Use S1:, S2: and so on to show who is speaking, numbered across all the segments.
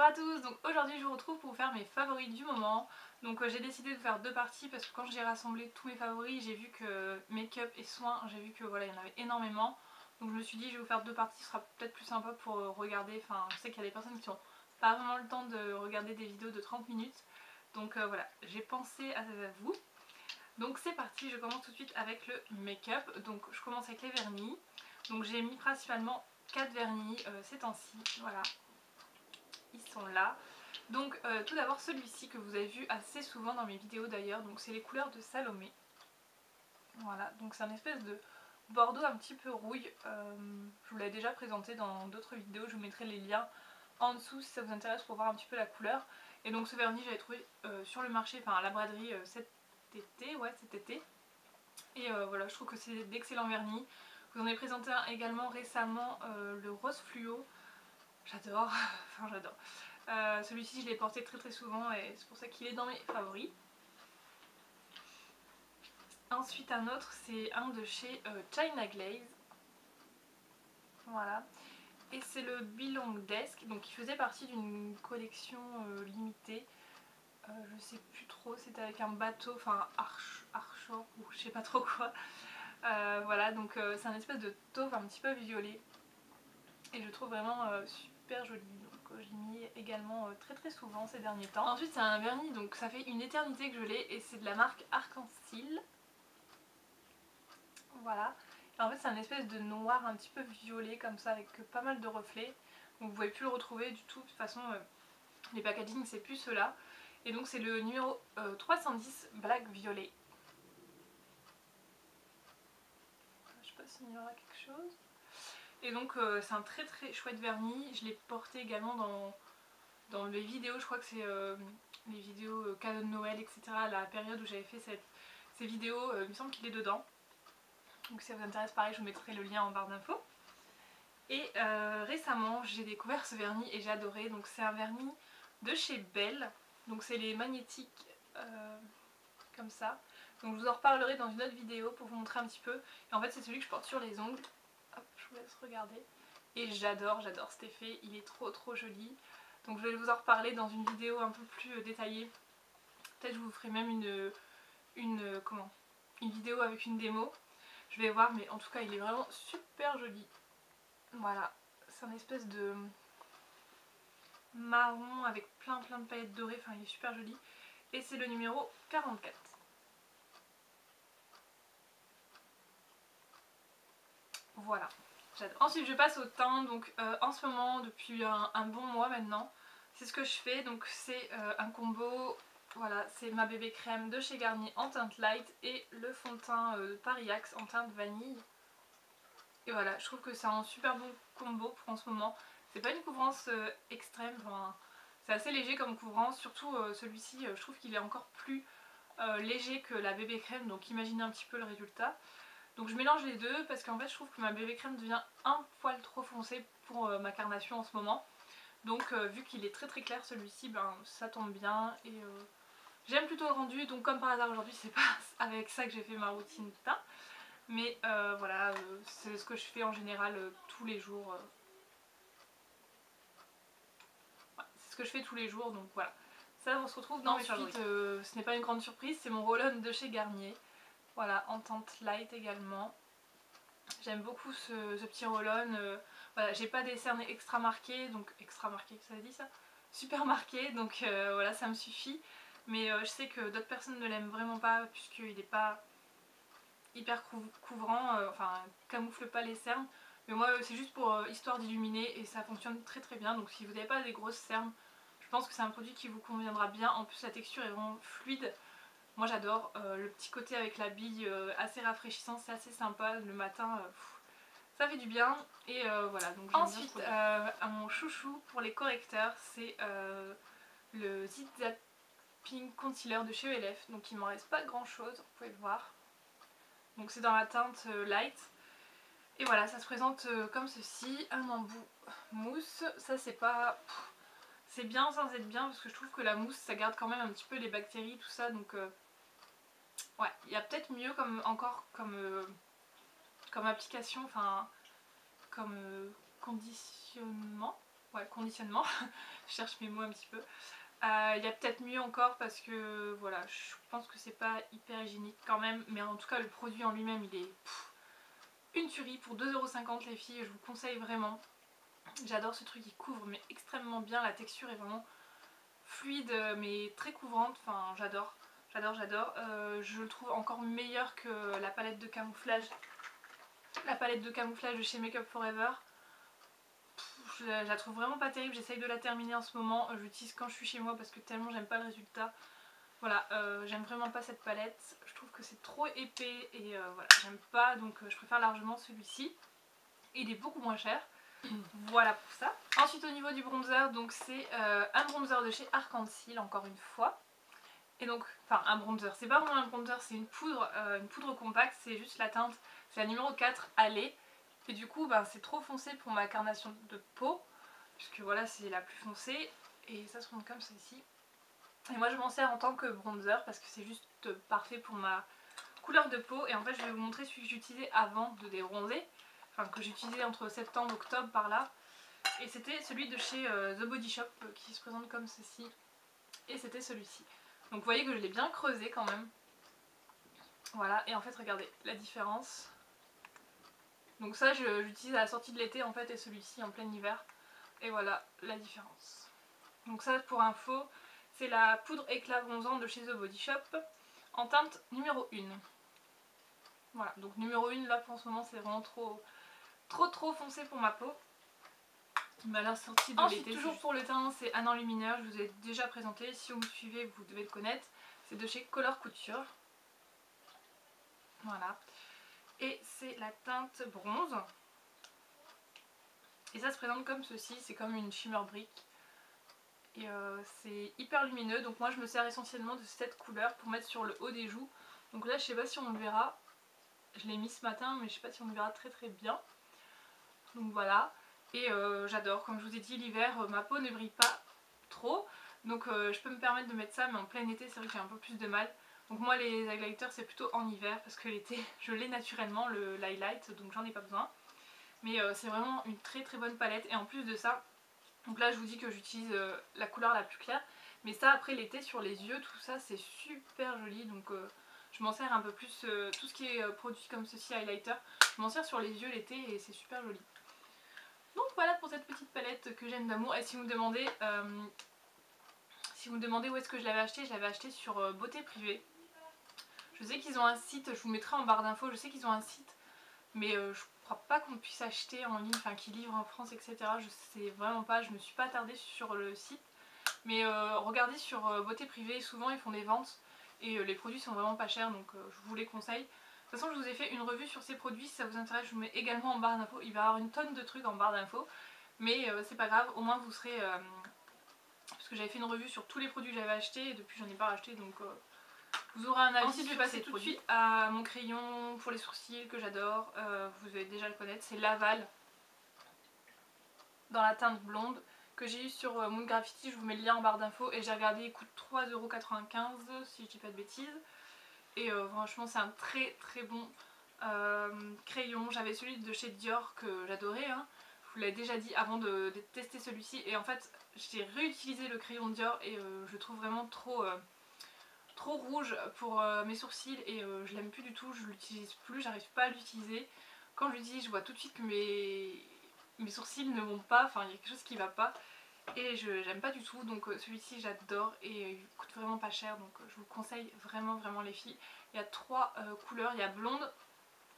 S1: à tous, donc aujourd'hui je vous retrouve pour vous faire mes favoris du moment. Donc j'ai décidé de faire deux parties parce que quand j'ai rassemblé tous mes favoris, j'ai vu que make-up et soins, j'ai vu que voilà, il y en avait énormément. Donc je me suis dit je vais vous faire deux parties, ce sera peut-être plus sympa pour regarder. Enfin je sais qu'il y a des personnes qui n'ont pas vraiment le temps de regarder des vidéos de 30 minutes. Donc voilà, j'ai pensé à vous. Donc c'est parti, je commence tout de suite avec le make-up. Donc je commence avec les vernis. Donc j'ai mis principalement 4 vernis ces temps-ci, voilà. Ils sont là. Donc tout d'abord celui-ci que vous avez vu assez souvent dans mes vidéos d'ailleurs, donc c'est les couleurs de Salomé. Voilà, donc c'est un espèce de bordeaux un petit peu rouille, je vous l'avais déjà présenté dans d'autres vidéos, je vous mettrai les liens en dessous si ça vous intéresse pour voir un petit peu la couleur. Et donc ce vernis j'avais trouvé sur le marché, enfin à la braderie cet été. Et voilà, je trouve que c'est d'excellents vernis. Je vous en ai présenté un également récemment, le rose fluo. J'adore, enfin j'adore. Celui-ci je l'ai porté très souvent et c'est pour ça qu'il est dans mes favoris. Ensuite un autre, c'est un de chez China Glaze. Voilà. Et c'est le Belong Desk, donc il faisait partie d'une collection limitée. Je sais plus trop, c'était avec un bateau, enfin Archor ou je sais pas trop quoi. Voilà, donc c'est un espèce de taupe un petit peu violet. Et je trouve vraiment super joli, donc je l'ai mis également très souvent ces derniers temps. Ensuite c'est un vernis, donc ça fait une éternité que je l'ai et c'est de la marque Arc-en-Ciel. Voilà, et en fait c'est un espèce de noir un petit peu violet comme ça avec pas mal de reflets. Donc vous pouvez plus le retrouver du tout, de toute façon les packaging c'est plus ceux-là. Et donc c'est le numéro 310 Black Violet. Je sais pas s'il y aura quelque chose. Et donc c'est un très chouette vernis, je l'ai porté également dans les vidéos, je crois que c'est les vidéos cadeaux de Noël, etc. À la période où j'avais fait ces vidéos, il me semble qu'il est dedans. Donc si ça vous intéresse, pareil, je vous mettrai le lien en barre d'infos. Et récemment, j'ai découvert ce vernis et j'ai adoré. Donc c'est un vernis de chez Belle. Donc c'est les magnétiques comme ça. Donc je vous en reparlerai dans une autre vidéo pour vous montrer un petit peu. Et en fait c'est celui que je porte sur les ongles. Hop, je vous laisse regarder. Et j'adore cet effet, il est trop joli. Donc je vais vous en reparler dans une vidéo un peu plus détaillée. Peut-être je vous ferai même une vidéo avec une démo. Je vais voir, mais en tout cas il est vraiment super joli. Voilà, c'est un espèce de marron avec plein de paillettes dorées, enfin il est super joli. Et c'est le numéro 44. Voilà, j'adore. Ensuite je passe au teint, donc en ce moment depuis un bon mois maintenant, c'est ce que je fais. Donc c'est un combo, voilà, c'est ma bébé crème de chez Garnier en teinte light et le fond de teint Paris Axe en teinte vanille. Et voilà, je trouve que c'est un super bon combo pour en ce moment. C'est pas une couvrance extrême, enfin, c'est assez léger comme couvrance, surtout celui-ci je trouve qu'il est encore plus léger que la bébé crème, donc imaginez un petit peu le résultat. Donc je mélange les deux parce qu'en fait je trouve que ma bébé crème devient un poil trop foncé pour ma carnation en ce moment. Donc vu qu'il est très clair celui-ci, ben ça tombe bien et j'aime plutôt le rendu. Donc comme par hasard aujourd'hui c'est pas avec ça que j'ai fait ma routine teint. Mais voilà, c'est ce que je fais en général tous les jours. Ouais, c'est ce que je fais tous les jours, donc voilà. Ça on se retrouve dans mes favoris. Ensuite ce n'est pas une grande surprise, c'est mon roll-on de chez Garnier. Voilà, en teinte light également. J'aime beaucoup ce petit roll-on. Voilà, j'ai pas des cernes extra marquées, donc extra marquées, ça dit ça, super marquées, donc voilà, ça me suffit. Mais je sais que d'autres personnes ne l'aiment vraiment pas puisqu'il n'est pas hyper couvrant, enfin camoufle pas les cernes. Mais moi c'est juste pour histoire d'illuminer et ça fonctionne très bien. Donc si vous n'avez pas des grosses cernes, je pense que c'est un produit qui vous conviendra bien. En plus la texture est vraiment fluide. Moi j'adore le petit côté avec la bille assez rafraîchissant, c'est assez sympa le matin. Ça fait du bien et voilà. Donc ensuite mon chouchou pour les correcteurs c'est le Zip Zapping Concealer de chez ELF. Donc il m'en reste pas grand chose, vous pouvez le voir. Donc c'est dans la teinte light. Et voilà, ça se présente comme ceci, un embout mousse. Ça c'est pas... c'est bien sans être bien parce que je trouve que la mousse ça garde quand même un petit peu les bactéries tout ça. Donc ouais, il y a peut-être mieux comme application, enfin comme conditionnement. ouais, conditionnement, je cherche mes mots un petit peu. Il y a peut-être mieux encore parce que voilà, je pense que c'est pas hyper hygiénique quand même, mais en tout cas le produit en lui-même il est une tuerie pour 2,50 € les filles, je vous conseille vraiment. J'adore ce truc, il couvre mais extrêmement bien, la texture est vraiment fluide mais très couvrante, enfin j'adore, j'adore. Je le trouve encore meilleur que la palette de camouflage. La palette de camouflage de chez Make Up Forever. Je la trouve vraiment pas terrible, j'essaye de la terminer en ce moment, j'utilise quand je suis chez moi parce que tellement j'aime pas le résultat. Voilà, j'aime vraiment pas cette palette, je trouve que c'est trop épais et voilà, j'aime pas, donc je préfère largement celui-ci. Il est beaucoup moins cher, voilà pour ça. Ensuite au niveau du bronzer, donc c'est un bronzer de chez Arc-en-Ciel encore une fois. Et donc, enfin un bronzer, c'est pas vraiment un bronzer, c'est une poudre compacte, c'est juste la teinte, c'est la numéro 4 Allée. Et du coup ben, c'est trop foncé pour ma carnation de peau, puisque voilà c'est la plus foncée, et ça se rend comme ceci. Et moi je m'en sers en tant que bronzer parce que c'est juste parfait pour ma couleur de peau. Et en fait je vais vous montrer celui que j'utilisais avant de débronzer, enfin que j'utilisais entre septembre et octobre par là. Et c'était celui de chez The Body Shop qui se présente comme ceci, et c'était celui-ci. Donc vous voyez que je l'ai bien creusé quand même. Voilà, et en fait regardez la différence. Donc ça j'utilise à la sortie de l'été en fait, et celui-ci en plein hiver. Et voilà la différence. Donc ça pour info, c'est la poudre éclat bronzante de chez The Body Shop en teinte numéro 1. Voilà, donc numéro 1 là pour ce moment c'est vraiment trop foncé pour ma peau. Mais à la sortie de l'été, toujours pour le teint, c'est un enlumineur, je vous ai déjà présenté, si vous me suivez vous devez le connaître. C'est de chez Color Couture. Voilà. Et c'est la teinte bronze. Et ça se présente comme ceci, c'est comme une shimmer brick. Et c'est hyper lumineux, donc moi je me sers essentiellement de cette couleur pour mettre sur le haut des joues. Donc là je sais pas si on le verra, je l'ai mis ce matin mais je sais pas si on le verra très bien. Donc voilà, et j'adore, comme je vous ai dit l'hiver ma peau ne brille pas trop, donc je peux me permettre de mettre ça, mais en plein été c'est vrai que j'ai un peu plus de mal. Donc moi les highlighters c'est plutôt en hiver parce que l'été je l'ai naturellement l'highlight, donc j'en ai pas besoin. Mais c'est vraiment une très bonne palette, et en plus de ça, donc là je vous dis que j'utilise la couleur la plus claire, mais ça après l'été sur les yeux tout ça c'est super joli, donc je m'en sers un peu plus, tout ce qui est produit comme ceci highlighter, je m'en sers sur les yeux l'été et c'est super joli. Donc voilà pour cette petite palette que j'aime d'amour. Et si vous me demandez où est-ce que je l'avais acheté sur Beauté Privée. Je sais qu'ils ont un site, je vous mettrai en barre d'infos, je sais qu'ils ont un site, mais je crois pas qu'on puisse acheter en ligne, enfin qu'ils livrent en France etc. Je sais vraiment pas, je me suis pas attardée sur le site. Mais regardez sur Beauté Privée, souvent ils font des ventes et les produits sont vraiment pas chers, donc je vous les conseille. De toute façon je vous ai fait une revue sur ces produits, si ça vous intéresse je vous mets également en barre d'infos. Il va y avoir une tonne de trucs en barre d'infos, mais c'est pas grave, au moins vous serez... parce que j'avais fait une revue sur tous les produits que j'avais achetés et depuis j'en ai pas racheté, donc vous aurez un avis. Ensuite je vais passer tout de suite à mon crayon pour les sourcils que j'adore, vous devez déjà le connaître, c'est Laval dans la teinte blonde, que j'ai eu sur Moon Graffiti, je vous mets le lien en barre d'infos, et j'ai regardé, il coûte 3,95 € si je dis pas de bêtises. Et franchement c'est un très bon crayon. J'avais celui de chez Dior que j'adorais, hein. Je vous l'avais déjà dit avant de tester celui-ci, et en fait j'ai réutilisé le crayon Dior et je le trouve vraiment trop rouge pour mes sourcils, et je l'aime plus du tout, je l'utilise plus, j'arrive pas à l'utiliser. Quand je l'utilise je vois tout de suite que mes sourcils ne vont pas, enfin il y a quelque chose qui va pas, et j'aime pas du tout, donc celui-ci j'adore et il coûte vraiment pas cher, donc je vous conseille vraiment les filles. Il y a 3 couleurs, il y a blonde,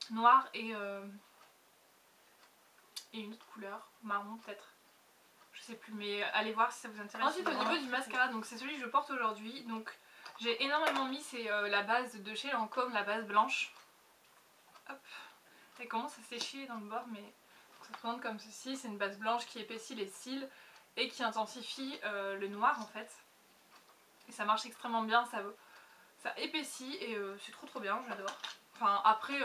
S1: noire et une autre couleur, marron peut-être, je sais plus, mais allez voir si ça vous intéresse. Ensuite au niveau du mascara, donc c'est celui que je porte aujourd'hui, donc j'ai énormément mis, c'est la base de chez Lancôme, la base blanche. Hop, elle commence à sécher dans le bord, mais ça se présente comme ceci, c'est une base blanche qui épaissit les cils et qui intensifie le noir en fait. Et ça marche extrêmement bien, ça épaissit et c'est trop bien, j'adore. Enfin après,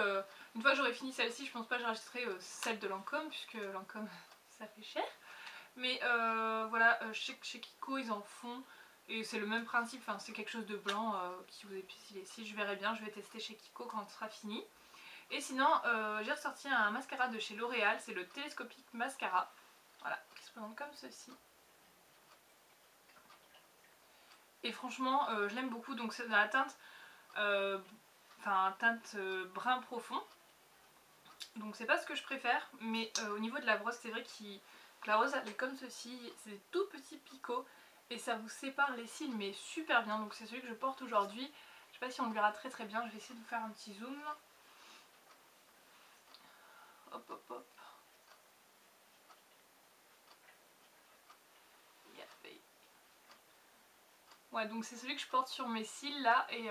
S1: une fois que j'aurai fini celle-ci, je pense pas que je rachèterai celle de Lancôme, puisque Lancôme ça fait cher. Mais voilà, chez Kiko ils en font et c'est le même principe, enfin, c'est quelque chose de blanc qui vous épaissit les cils. Je verrai bien, je vais tester chez Kiko quand ce sera fini. Et sinon j'ai ressorti un mascara de chez L'Oréal, c'est le Télescopique Mascara, voilà, qui se se présente comme ceci. Et franchement je l'aime beaucoup, donc c'est dans la teinte brun profond. Donc c'est pas ce que je préfère, mais au niveau de la brosse c'est vrai que la rose elle est comme ceci, c'est des tout petits picots et ça vous sépare les cils mais super bien. Donc c'est celui que je porte aujourd'hui. Je sais pas si on le verra très très bien, je vais essayer de vous faire un petit zoom. Hop hop hop. Ouais, donc c'est celui que je porte sur mes cils là et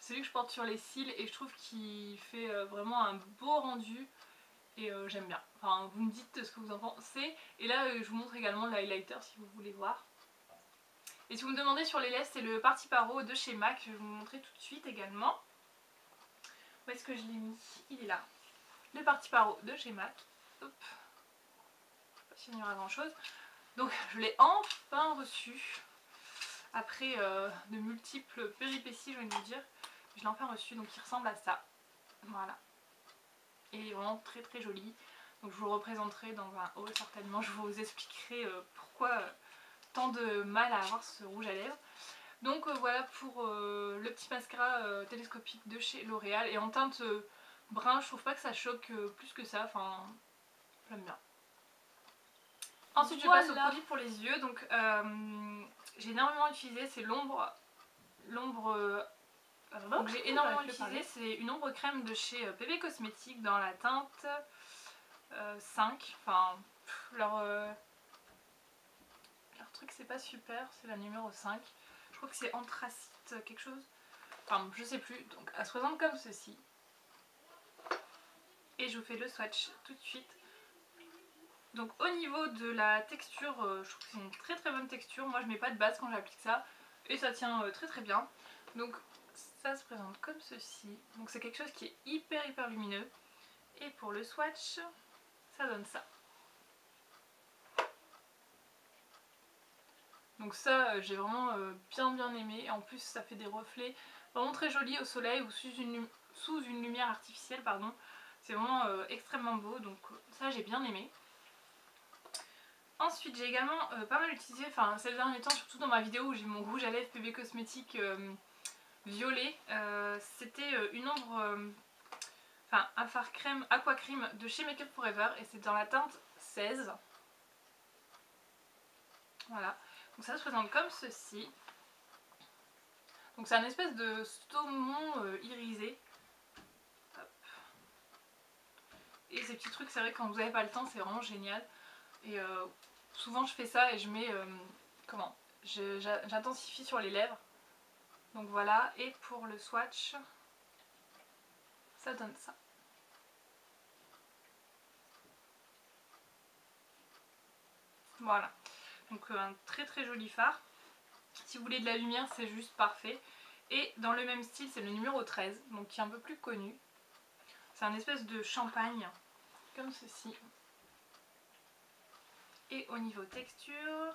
S1: c'est celui que je porte sur les cils et je trouve qu'il fait vraiment un beau rendu et j'aime bien. Enfin, vous me dites ce que vous en pensez. Et là je vous montre également le highlighter si vous voulez voir. Et si vous me demandez sur les lèvres, c'est le Parti Paro de chez MAC, je vais vous montrer tout de suite également. Où est-ce que je l'ai mis? Il est là. Le Parti Paro de chez MAC. Hop. Je sais pas s'il y aura grand chose. Donc je l'ai enfin reçu. Après de multiples péripéties, je vais vous dire. Je l'ai enfin reçu, donc il ressemble à ça. Voilà. Et il est vraiment très très joli. Donc je vous le représenterai dans un haul certainement. Je vous expliquerai pourquoi tant de mal à avoir ce rouge à lèvres. Donc voilà pour le petit mascara télescopique de chez L'Oréal. Et en teinte brun, je trouve pas que ça choque plus que ça. Enfin, j'aime bien. Ensuite voilà. Je passe au produit pour les yeux. Donc j'ai énormément utilisé, c'est l'ombre. Donc j'ai énormément utilisé, c'est une ombre crème de chez PB Cosmétiques dans la teinte 5. Enfin, leur truc c'est pas super, c'est la numéro 5. Je crois que c'est anthracite quelque chose. Enfin, je sais plus. Donc elle se présente comme ceci. Et je vous fais le swatch tout de suite. Donc au niveau de la texture, je trouve que c'est une très très bonne texture. Moi je mets pas de base quand j'applique ça. Et ça tient très très bien. Donc ça se présente comme ceci. Donc c'est quelque chose qui est hyper lumineux. Et pour le swatch, ça donne ça. Donc ça j'ai vraiment bien aimé. En plus ça fait des reflets vraiment très jolis au soleil ou sous une lumière artificielle, pardon. C'est vraiment extrêmement beau, donc ça j'ai bien aimé. Ensuite j'ai également pas mal utilisé, enfin ces derniers temps, surtout dans ma vidéo où j'ai mon rouge à lèvres PB Cosmétiques violet. C'était une ombre, un fard crème aqua cream de chez Make Up Forever et c'est dans la teinte 16. Voilà, donc ça se présente comme ceci. Donc c'est un espèce de saumon irisé. Hop. Et ces petits trucs, c'est vrai que quand vous n'avez pas le temps, c'est vraiment génial. Et souvent je fais ça et je mets, j'intensifie sur les lèvres. Donc voilà, et pour le swatch, ça donne ça. Voilà, donc un très très joli fard. Si vous voulez de la lumière, c'est juste parfait. Et dans le même style, c'est le numéro 13, donc qui est un peu plus connu. C'est un espèce de champagne, comme ceci. Et au niveau texture,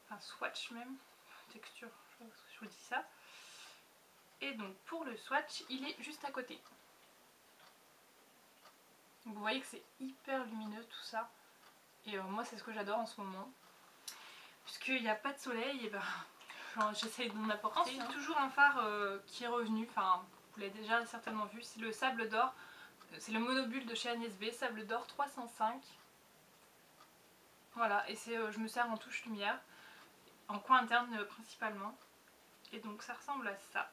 S1: enfin swatch même, texture, je vous dis ça. Et donc pour le swatch, il est juste à côté. Donc vous voyez que c'est hyper lumineux tout ça. Et moi c'est ce que j'adore en ce moment. Puisqu'il n'y a pas de soleil, et ben j'essaye d'en apporter. Ensuite toujours un fard qui est revenu, enfin vous l'avez déjà certainement vu, c'est le Sable d'Or. C'est le Monobulle de chez Agnès B, Sable d'Or 305. Voilà, et je me sers en touche lumière, en coin interne principalement. Et donc ça ressemble à ça.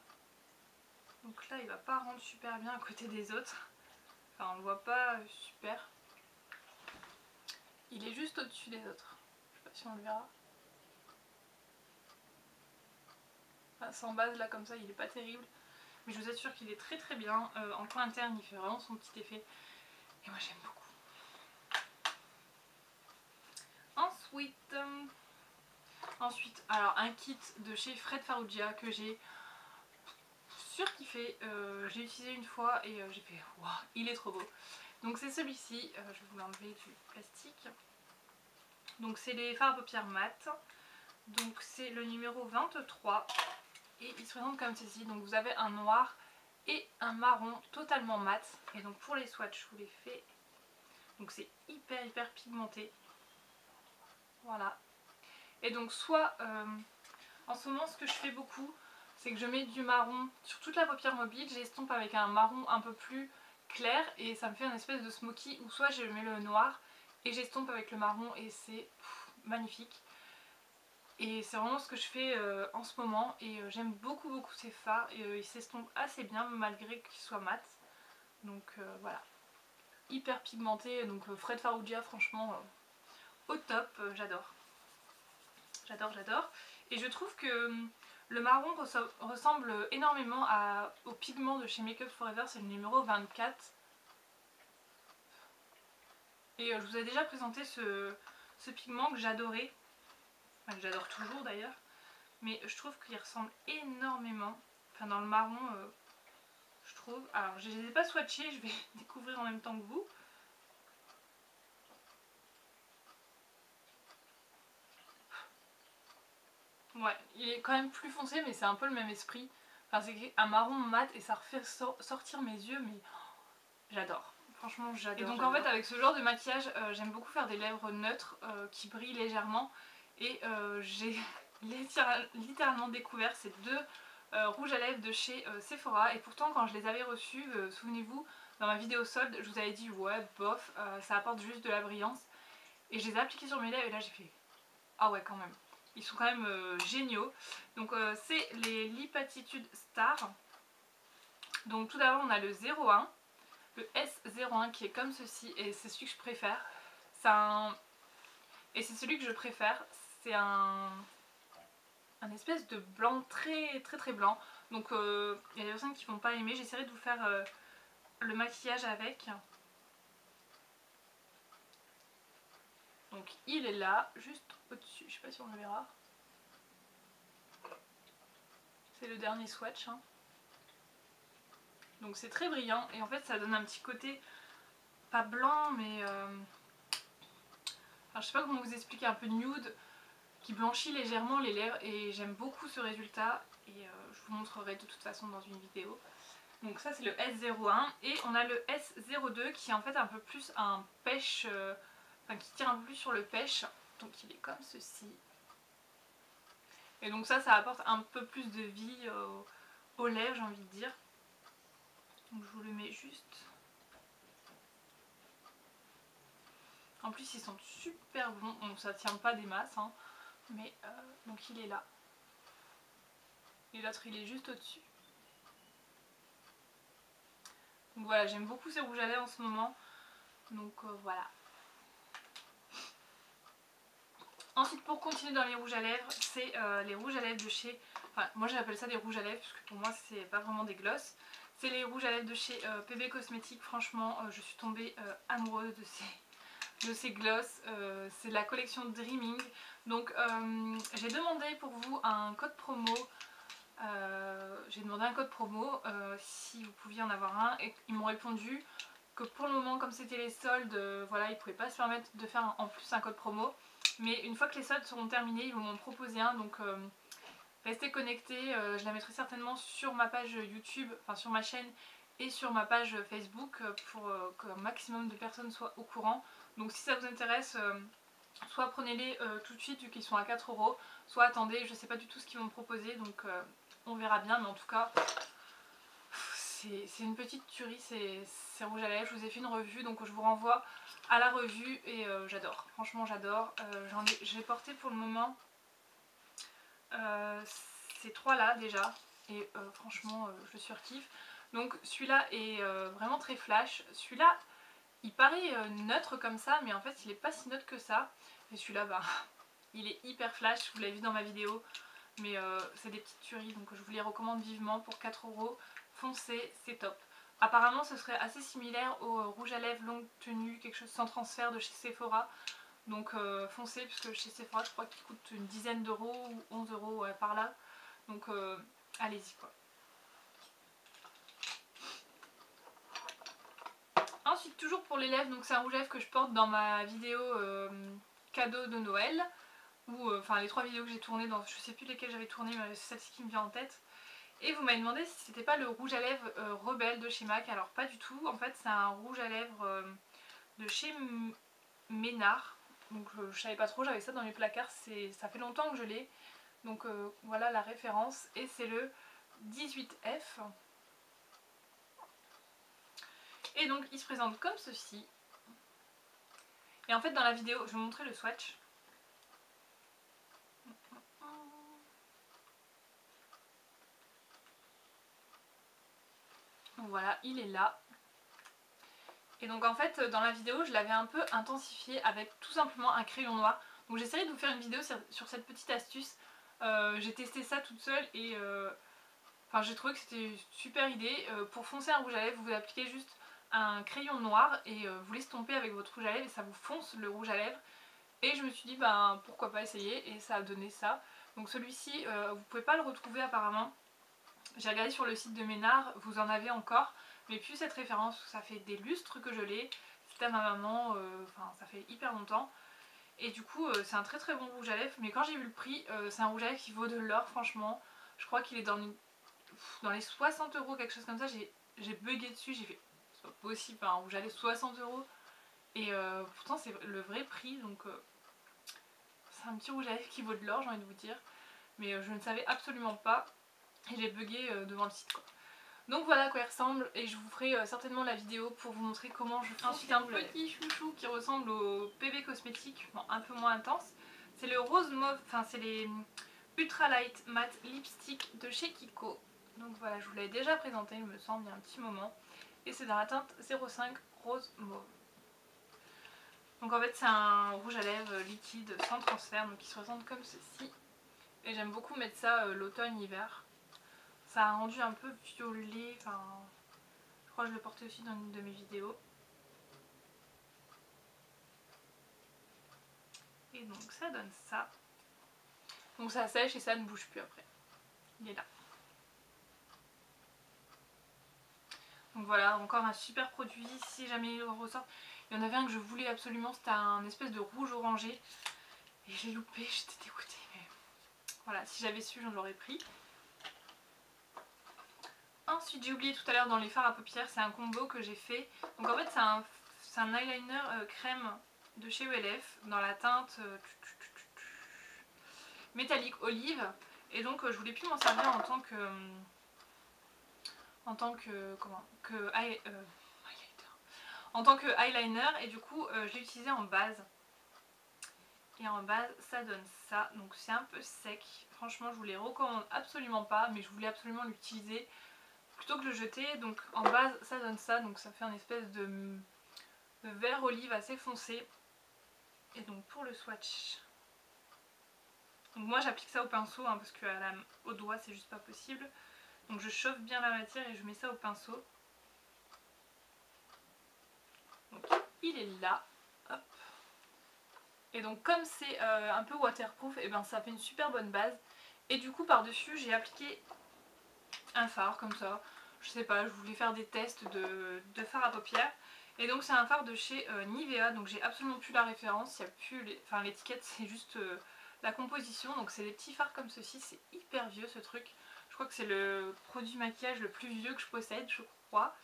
S1: Donc là il va pas rendre super bien à côté des autres. Enfin on le voit pas super. Il est juste au-dessus des autres. Je sais pas si on le verra. Enfin, sans base là comme ça il est pas terrible. Mais je vous assure qu'il est très très bien. En coin interne il fait vraiment son petit effet. Et moi j'aime beaucoup. Ensuite, alors un kit de chez Fred Farrugia que j'ai surkiffé. J'ai utilisé une fois et j'ai fait waouh, il est trop beau. Donc c'est celui-ci, je vais vous l'enlever du plastique. Donc c'est les fards à paupières mat. Donc c'est le numéro 23 et il se présente comme ceci. Donc vous avez un noir et un marron totalement mat. Et donc pour les swatchs, je vous les fais. Donc c'est hyper pigmenté. Voilà. Et donc soit en ce moment ce que je fais beaucoup, c'est que je mets du marron sur toute la paupière mobile, j'estompe avec un marron un peu plus clair et ça me fait une espèce de smoky, ou soit je mets le noir et j'estompe avec le marron et c'est magnifique. Et c'est vraiment ce que je fais en ce moment et j'aime beaucoup ces fards et ils s'estompent assez bien malgré qu'ils soient mat. Donc voilà, hyper pigmenté, donc Fred Farrugia franchement au top, j'adore. J'adore. Et je trouve que le marron ressemble énormément au pigment de chez Make Up Forever, c'est le numéro 24. Et je vous ai déjà présenté ce pigment que j'adorais, enfin, que j'adore toujours d'ailleurs. Mais je trouve qu'il ressemble énormément, enfin dans le marron, je trouve. Alors je ne les ai pas swatchés, je vais découvrir en même temps que vous. Ouais, il est quand même plus foncé mais c'est un peu le même esprit. Enfin c'est un marron mat et ça refait sortir mes yeux, mais j'adore. Franchement j'adore. Et donc en fait avec ce genre de maquillage j'aime beaucoup faire des lèvres neutres qui brillent légèrement. Et j'ai littéralement découvert ces deux rouges à lèvres de chez Sephora. Et pourtant quand je les avais reçus, souvenez-vous, dans ma vidéo solde, je vous avais dit ouais bof, ça apporte juste de la brillance. Et je les ai appliqués sur mes lèvres et là j'ai fait ah ouais quand même. Ils sont quand même géniaux. Donc c'est les Lip Attitude Star. Donc tout d'abord on a le 01, le S01 qui est comme ceci et c'est celui que je préfère. Et c'est celui que je préfère. C'est un espèce de blanc très blanc. Donc il y a des personnes qui vont pas aimer. J'essaierai de vous faire le maquillage avec. Donc il est là, juste au-dessus. Je sais pas si on le verra. C'est le dernier swatch. Hein. Donc c'est très brillant et en fait ça donne un petit côté pas blanc mais enfin, je sais pas comment vous expliquer, un peu nude qui blanchit légèrement les lèvres et j'aime beaucoup ce résultat et je vous montrerai de toute façon dans une vidéo. Donc ça c'est le S01 et on a le S02 qui est en fait un peu plus un pêche, enfin qui tire un peu plus sur le pêche, donc il est comme ceci. Et donc ça apporte un peu plus de vie aux lèvres, j'ai envie de dire. Donc je vous le mets juste. En plus ils sont super bons, donc ça tient pas des masses, hein, mais donc il est là. Et l'autre il est juste au-dessus. Donc voilà, j'aime beaucoup ces rouges à lèvres en ce moment. Donc voilà. Ensuite pour continuer dans les rouges à lèvres, c'est les rouges à lèvres de chez... Enfin moi j'appelle ça des rouges à lèvres parce que pour moi c'est pas vraiment des glosses. C'est les rouges à lèvres de chez PB Cosmetics. Franchement je suis tombée amoureuse de ces glosses. C'est la collection Dreaming. Donc j'ai demandé pour vous un code promo. J'ai demandé un code promo si vous pouviez en avoir un et ils m'ont répondu que pour le moment comme c'était les soldes, voilà, ils ne pouvaient pas se permettre de faire en plus un code promo. Mais une fois que les soldes seront terminés, ils vont m'en proposer un, donc restez connectés. Je la mettrai certainement sur ma page YouTube, enfin sur ma chaîne et sur ma page Facebook pour qu'un maximum de personnes soient au courant. Donc si ça vous intéresse, soit prenez-les tout de suite vu qu'ils sont à 4 €, soit attendez, je sais pas du tout ce qu'ils vont me proposer, donc on verra bien, mais en tout cas c'est une petite tuerie ces rouges à lèvres. Je vous ai fait une revue, donc je vous renvoie à la revue et j'adore, franchement j'adore. J'ai porté pour le moment ces trois là déjà et franchement je surkiffe. Donc celui-là est vraiment très flash. Celui-là il paraît neutre comme ça, mais en fait il est pas si neutre que ça. Et celui-là bah il est hyper flash, vous l'avez vu dans ma vidéo. Mais c'est des petites tueries, donc je vous les recommande vivement pour 4 €. Foncez, c'est top. Apparemment ce serait assez similaire au rouge à lèvres longue tenue, quelque chose sans transfert de chez Sephora. Donc foncez, puisque chez Sephora je crois qu'il coûte une dizaine d'euros ou 11 € ouais, par là. Donc allez-y quoi. Ensuite toujours pour les lèvres, donc c'est un rouge à lèvres que je porte dans ma vidéo cadeau de Noël. Ou enfin les 3 vidéos que j'ai tournées, dans, je sais plus lesquelles j'avais tourné, mais c'est celle-ci qui me vient en tête. Et vous m'avez demandé si c'était pas le rouge à lèvres Rebelle de chez MAC. Alors pas du tout, en fait c'est un rouge à lèvres de chez Ménard. Donc je savais pas trop, j'avais ça dans mes placards, ça fait longtemps que je l'ai. Donc voilà la référence et c'est le 18F. Et donc il se présente comme ceci. Et en fait dans la vidéo, je vais vous montrer le swatch. Donc voilà, il est là. Et donc en fait dans la vidéo je l'avais un peu intensifié avec tout simplement un crayon noir. Donc j'essaierai de vous faire une vidéo sur cette petite astuce. J'ai testé ça toute seule et enfin, j'ai trouvé que c'était une super idée. Pour foncer un rouge à lèvres, vous appliquez juste un crayon noir et vous l'estompez avec votre rouge à lèvres et ça vous fonce le rouge à lèvres. Et je me suis dit ben pourquoi pas essayer et ça a donné ça. Donc celui-ci vous pouvez pas le retrouver apparemment. J'ai regardé sur le site de Ménard, vous en avez encore, mais plus cette référence, ça fait des lustres que je l'ai. C'était à ma maman, enfin ça fait hyper longtemps. Et du coup c'est un très très bon rouge à lèvres, mais quand j'ai vu le prix, c'est un rouge à lèvres qui vaut de l'or franchement. Je crois qu'il est dans les 60 €, quelque chose comme ça. J'ai bugué dessus, j'ai fait c'est pas possible, un rouge à lèvres 60 €. Et pourtant c'est le vrai prix, donc c'est un petit rouge à lèvres qui vaut de l'or, j'ai envie de vous dire. Mais je ne savais absolument pas et j'ai bugué devant le site quoi. Donc voilà à quoi il ressemble et je vous ferai certainement la vidéo pour vous montrer comment je fais. Ensuite un petit chouchou qui ressemble au PB Cosmétique, bon, un peu moins intense. C'est le rose mauve, enfin c'est les Ultra Light Matte Lipstick de chez Kiko. Donc voilà, je vous l'avais déjà présenté il me semble il y a un petit moment. Et c'est dans la teinte 05 rose mauve. Donc en fait c'est un rouge à lèvres liquide sans transfert, donc il se présente comme ceci. Et j'aime beaucoup mettre ça l'automne-hiver. Ça a rendu un peu violet, enfin je crois que je le portais aussi dans une de mes vidéos. Et donc ça donne ça. Donc ça sèche et ça ne bouge plus après. Il est là. Donc voilà, encore un super produit, si jamais il ressort. Il y en avait un que je voulais absolument, c'était un espèce de rouge orangé. Et j'ai loupé, j'étais dégoûtée. Mais voilà, si j'avais su, j'en aurais pris. Ensuite, j'ai oublié tout à l'heure dans les fards à paupières, c'est un combo que j'ai fait. Donc en fait, c'est un eyeliner crème de chez ELF dans la teinte métallique olive. Et donc je voulais plus m'en servir en tant que eyeliner et du coup je l'ai utilisé en base. Et en base ça donne ça, donc c'est un peu sec. Franchement je vous les recommande absolument pas, mais je voulais absolument l'utiliser plutôt que le jeter. Donc en base ça donne ça, donc ça fait un espèce de vert olive assez foncé. Et donc pour le swatch, donc moi j'applique ça au pinceau hein, parce qu'au doigt c'est juste pas possible. Donc je chauffe bien la matière et je mets ça au pinceau. Donc il est là. Hop. Et donc comme c'est un peu waterproof, et ben ça fait une super bonne base. Et du coup par dessus j'ai appliqué un fard comme ça. Je sais pas, je voulais faire des tests de fard à paupières. Et donc c'est un fard de chez Nivea, donc j'ai absolument plus la référence, il y a plus enfin l'étiquette c'est juste la composition. Donc c'est des petits fards comme ceci, c'est hyper vieux ce truc. Je crois que c'est le produit maquillage le plus vieux que je possède, je crois.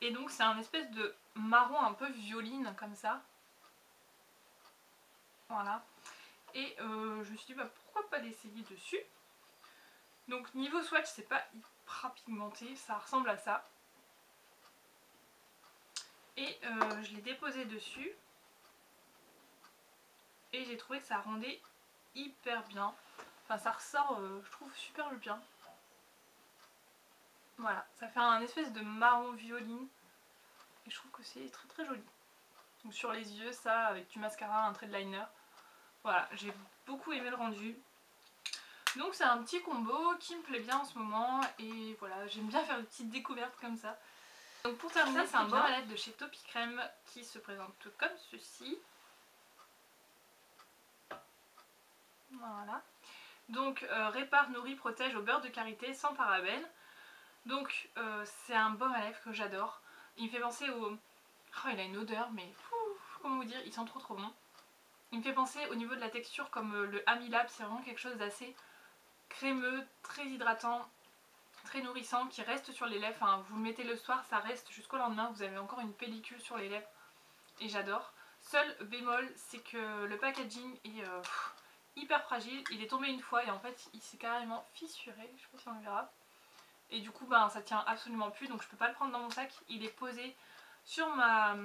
S1: Et donc c'est un espèce de marron un peu violine comme ça. Voilà. Et je me suis dit bah, pourquoi pas l'essayer dessus. Donc niveau swatch c'est pas hyper pigmenté, ça ressemble à ça. Et je l'ai déposé dessus. Et j'ai trouvé que ça rendait hyper bien. Enfin ça ressort je trouve super bien. Voilà, ça fait un espèce de marron violine. Et je trouve que c'est très très joli. Donc sur les yeux ça avec du mascara, un trait de liner. Voilà, j'ai beaucoup aimé le rendu. Donc c'est un petit combo qui me plaît bien en ce moment. Et voilà, j'aime bien faire des petites découvertes comme ça. Donc pour terminer, c'est un baume à lèvres de chez Topi Crème qui se présente comme ceci. Voilà. Donc répare, nourrit, protège au beurre de karité sans parabènes. Donc c'est un baume à lèvres que j'adore. Il me fait penser au... Oh, il a une odeur mais... comment vous dire, il sent trop trop bon. Il me fait penser au niveau de la texture comme le Amilab, c'est vraiment quelque chose d'assez crémeux, très hydratant, très nourrissant, qui reste sur les lèvres. Enfin, vous le mettez le soir, ça reste jusqu'au lendemain, vous avez encore une pellicule sur les lèvres. et j'adore. Seul bémol, c'est que le packaging est hyper fragile. Il est tombé une fois et en fait il s'est carrément fissuré, je sais pas si on le verra. Et du coup ça tient absolument plus, donc je peux pas le prendre dans mon sac. Il est posé sur ma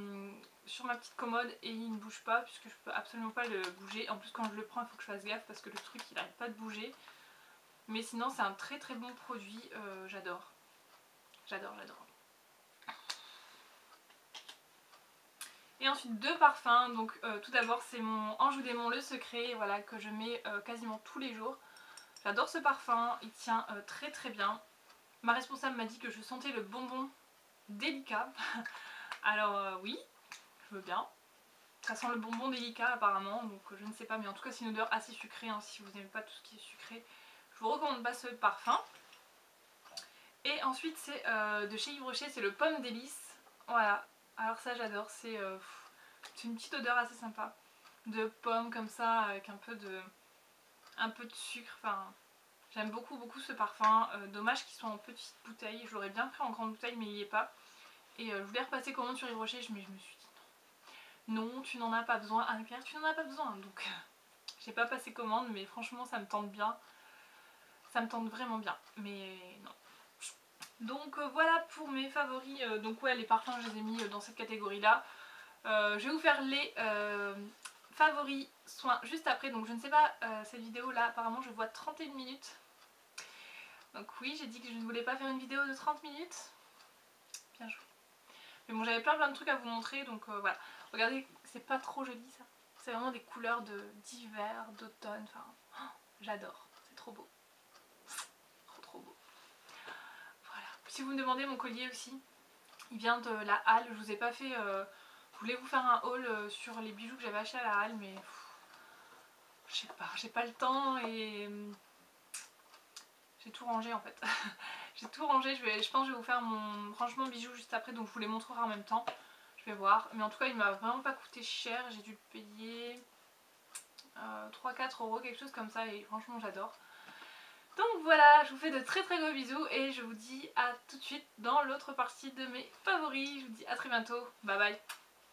S1: petite commode et il ne bouge pas puisque je peux absolument pas le bouger. En plus quand je le prends il faut que je fasse gaffe parce que le truc il n'arrête pas de bouger. Mais sinon c'est un très très bon produit, j'adore. J'adore. Et ensuite deux parfums, donc tout d'abord c'est mon Ange ou Démon Le Secret, voilà, que je mets quasiment tous les jours. J'adore ce parfum, il tient très très bien. Ma responsable m'a dit que je sentais le bonbon délicat. Alors oui, je veux bien. Ça sent le bonbon délicat apparemment, donc je ne sais pas, mais en tout cas c'est une odeur assez sucrée, hein. Si vous n'aimez pas tout ce qui est sucré, je vous recommande pas ce parfum. Et ensuite c'est de chez Yves Rocher, c'est le Pomme Délice. Voilà, alors ça j'adore, c'est une petite odeur assez sympa. De pomme comme ça, avec un peu de sucre, enfin... J'aime beaucoup ce parfum, dommage qu'il soit en petite bouteille, je l'aurais bien pris en grande bouteille mais il n'y est pas. Et je voulais repasser commande sur Yves Rocher, mais je me suis dit non, tu n'en as pas besoin, Anne-Claire, tu n'en as pas besoin. Donc j'ai pas passé commande, mais franchement ça me tente bien. Ça me tente vraiment bien, mais non. Donc voilà pour mes favoris, donc ouais les parfums je les ai mis dans cette catégorie là. Je vais vous faire les favoris soins juste après, donc je ne sais pas, cette vidéo là apparemment je vois 31 minutes. Donc oui, j'ai dit que je ne voulais pas faire une vidéo de 30 minutes. Bien joué. Mais bon, j'avais plein de trucs à vous montrer, donc voilà. Regardez, c'est pas trop joli ça. C'est vraiment des couleurs d'hiver, d'automne, enfin... Oh, j'adore, c'est trop beau. Trop beau. Voilà. Si vous me demandez mon collier aussi, il vient de la Halle. Je vous ai pas fait... je voulais vous faire un haul sur les bijoux que j'avais achetés à la Halle, mais... je sais pas, j'ai pas le temps et... j'ai tout rangé en fait. J'ai tout rangé, je pense que je vais vous faire mon rangement bijoux juste après, donc je vous les montrerai en même temps. Je vais voir, mais en tout cas il m'a vraiment pas coûté cher, j'ai dû le payer 3-4 €, quelque chose comme ça, et franchement j'adore. Donc voilà, je vous fais de très gros bisous et je vous dis à tout de suite dans l'autre partie de mes favoris. Je vous dis à très bientôt, bye bye.